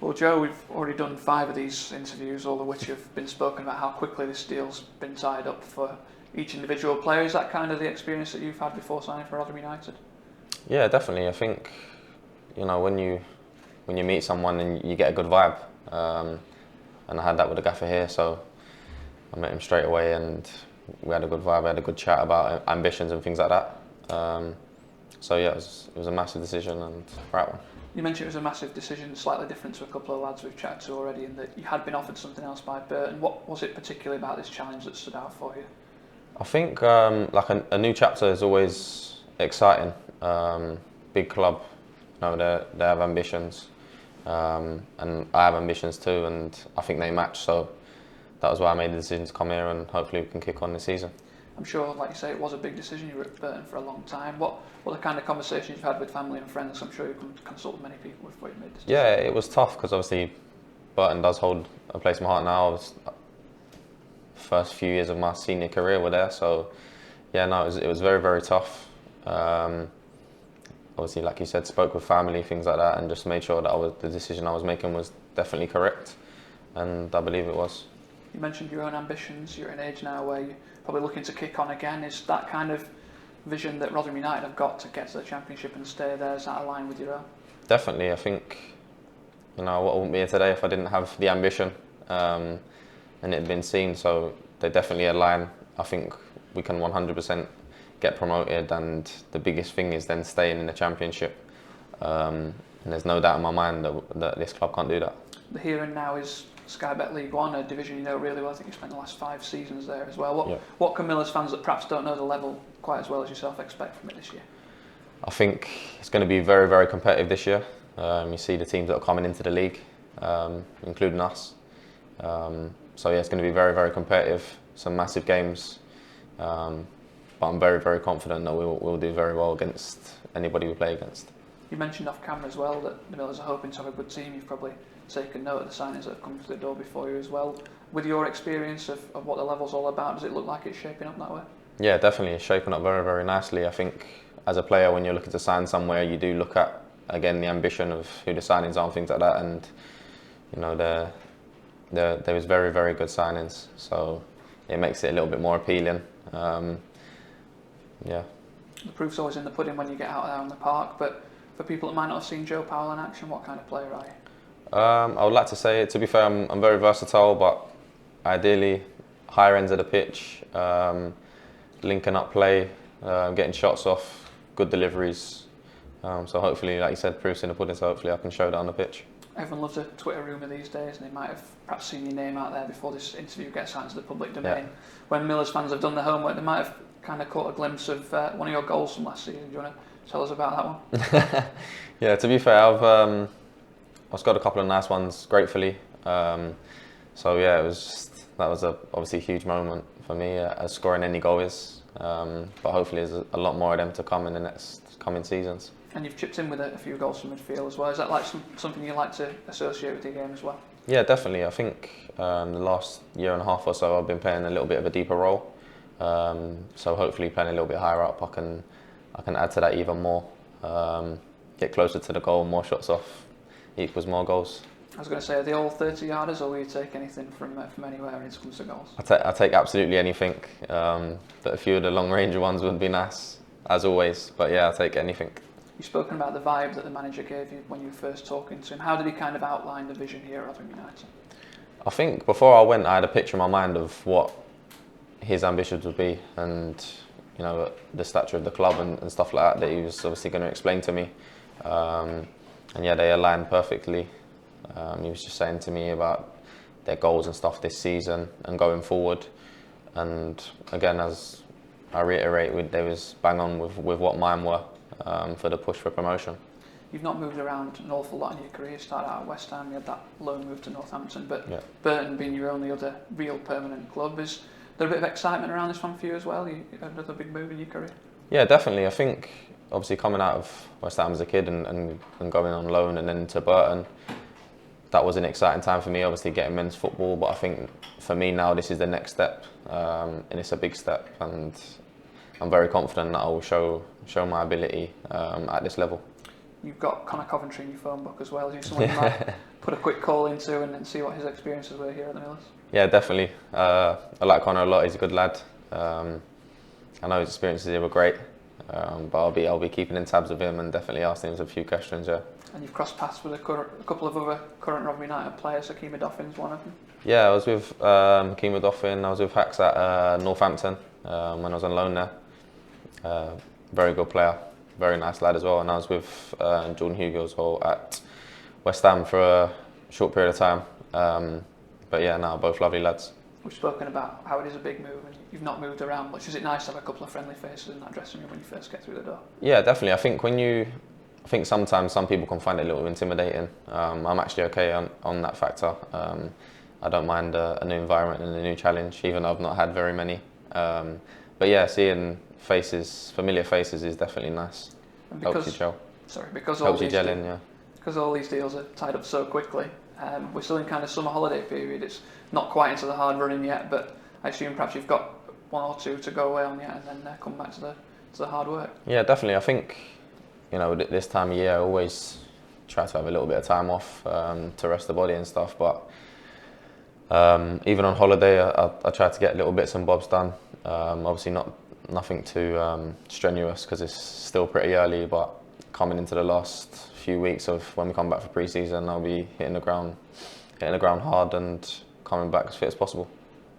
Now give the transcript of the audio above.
Well, Joe, we've already done 5 of these interviews, all of which have been spoken about how quickly this deal's been tied up for each individual player. Is that kind of the experience that you've had before signing for Rotherham United? Yeah, definitely. I think, when you meet someone and you get a good vibe, and I had that with the gaffer here, so I met him straight away and we had a good vibe, we had a good chat about ambitions and things like that. So yeah, it was a massive decision and right one. You mentioned it was a massive decision, slightly different to a couple of lads we've chatted to already, in that you had been offered something else by Burton. What was it particularly about this challenge that stood out for you? I think like a new chapter is always exciting. Big club, they have ambitions, and I have ambitions too, and I think they match. So that was why I made the decision to come here, and hopefully we can kick on this season. I'm sure, like you say, it was a big decision. You were at Burton for a long time. What are the kind of conversations you've had with family and friends? I'm sure you can consult many people before you made this decision. Yeah, it was tough because obviously Burton does hold a place in my heart now. First few years of my senior career were there, so yeah, no, it was very, very tough. Obviously, like you said, spoke with family, things like that, and just made sure that the decision I was making was definitely correct, and I believe it was. You mentioned your own ambitions. You're at an age now where you're probably looking to kick on again. Is that kind of vision that Rotherham United have got to get to the Championship and stay there, is that aligned with your own? Definitely. I think, I wouldn't be here today if I didn't have the ambition, and it had been seen, so they definitely align. I think we can 100% get promoted, and the biggest thing is then staying in the Championship. And there's no doubt in my mind that this club can't do that. The here and now is Sky Bet League One, a division you know really well. I think you spent the last 5 seasons there as well. What can Millers fans that perhaps don't know the level quite as well as yourself expect from it this year? I think it's going to be very, very competitive this year. You see the teams that are coming into the league, including us. So yeah, it's going to be very, very competitive. Some massive games, but I'm very, very confident that we'll do very well against anybody we play against. You mentioned off camera as well that the Millers are hoping to have a good team. You've probably taken note of the signings that have come through the door before you as well. With your experience of what the level's all about, does it look like it's shaping up that way? Yeah, definitely. It's shaping up very, very nicely. I think as a player, when you're looking to sign somewhere, you do look at, again, the ambition of who the signings are and things like that. And, there was very, very good signings. So it makes it a little bit more appealing. Yeah. The proof's always in the pudding when you get out there on the park. But for people that might not have seen Joe Powell in action, what kind of player are you? I would like to say, to be fair, I'm very versatile, but ideally higher ends of the pitch, linking up play, getting shots off, good deliveries. So hopefully, like you said, proof's in the pudding, so hopefully I can show that on the pitch. Everyone loves a Twitter rumour these days, and they might have perhaps seen your name out there before this interview gets out into the public domain. Yeah. When Millers fans have done their homework, they might have kind of caught a glimpse of one of your goals from last season. Do you want to tell us about that one? Yeah, to be fair, I've scored a couple of nice ones, gratefully. So yeah, that was obviously a huge moment for me, as scoring any goal is. But hopefully there's a lot more of them to come in the next coming seasons. And you've chipped in with a few goals from midfield as well. Is that like something you like to associate with your game as well? Yeah, definitely. I think the last year and a half or so I've been playing a little bit of a deeper role. So hopefully playing a little bit higher up, I can add to that even more. Get closer to the goal, more shots off equals more goals. I was going to say, are they all 30-yarders, or will you take anything from anywhere when it comes to goals? I take absolutely anything. But a few of the long-range ones would be nice, as always. But yeah, I'll take anything. You've spoken about the vibe that the manager gave you when you were first talking to him. How did he kind of outline the vision here at Rotherham United? I think before I went, I had a picture in my mind of what his ambitions would be, and the stature of the club and stuff like that he was obviously going to explain to me. And yeah, they aligned perfectly. He was just saying to me about their goals and stuff this season and going forward. And again, as I reiterate, they was bang on with what mine were for the push for promotion. You've not moved around an awful lot in your career. You started out at West Ham, you had that loan move to Northampton, but yeah. Burton being your only other real permanent club, is there a bit of excitement around this one for you as well? You had another big move in your career? Yeah, definitely. I think obviously coming out of West Ham as a kid and going on loan and then to Burton, that was an exciting time for me, obviously getting men's football, but I think for me now this is the next step, and it's a big step, and I'm very confident that I will show my ability at this level. You've got Connor Coventry in your phone book as well. Is he someone you might put a quick call into and see what his experiences were here at the Millers? Yeah, definitely. I like Connor a lot. He's a good lad. I know his experiences here were great, but I'll be keeping in tabs with him and definitely asking him a few questions. Yeah. And you've crossed paths with a couple of other current Rotherham United players. Akima Doffin's one of them. Yeah, I was with Akima Doffin. I was with Hacks at Northampton when I was on loan there. Very good player, very nice lad as well. And I was with Jordan Hugo as well at West Ham for a short period of time. But yeah, no, both lovely lads. We've spoken about how it is a big move and you've not moved around much. Is it nice to have a couple of friendly faces in that dressing room when you first get through the door? Yeah, definitely. I think sometimes some people can find it a little intimidating. I'm actually okay on that factor. I don't mind a new environment and a new challenge, even though I've not had very many. But yeah, seeing familiar faces is definitely nice. And helps you gel. Because helps you gel in, yeah. Because all these deals are tied up so quickly. We're still in kind of summer holiday period. It's not quite into the hard running yet, but I assume perhaps you've got one or two to go away on yet, and then come back to the hard work. Yeah, definitely. I think this time of year I always try to have a little bit of time off to rest the body and stuff. But even on holiday, I try to get little bits and bobs done. Obviously nothing too strenuous because it's still pretty early. But coming into the last few weeks of when we come back for pre-season, I'll be hitting the ground hard and coming back as fit as possible.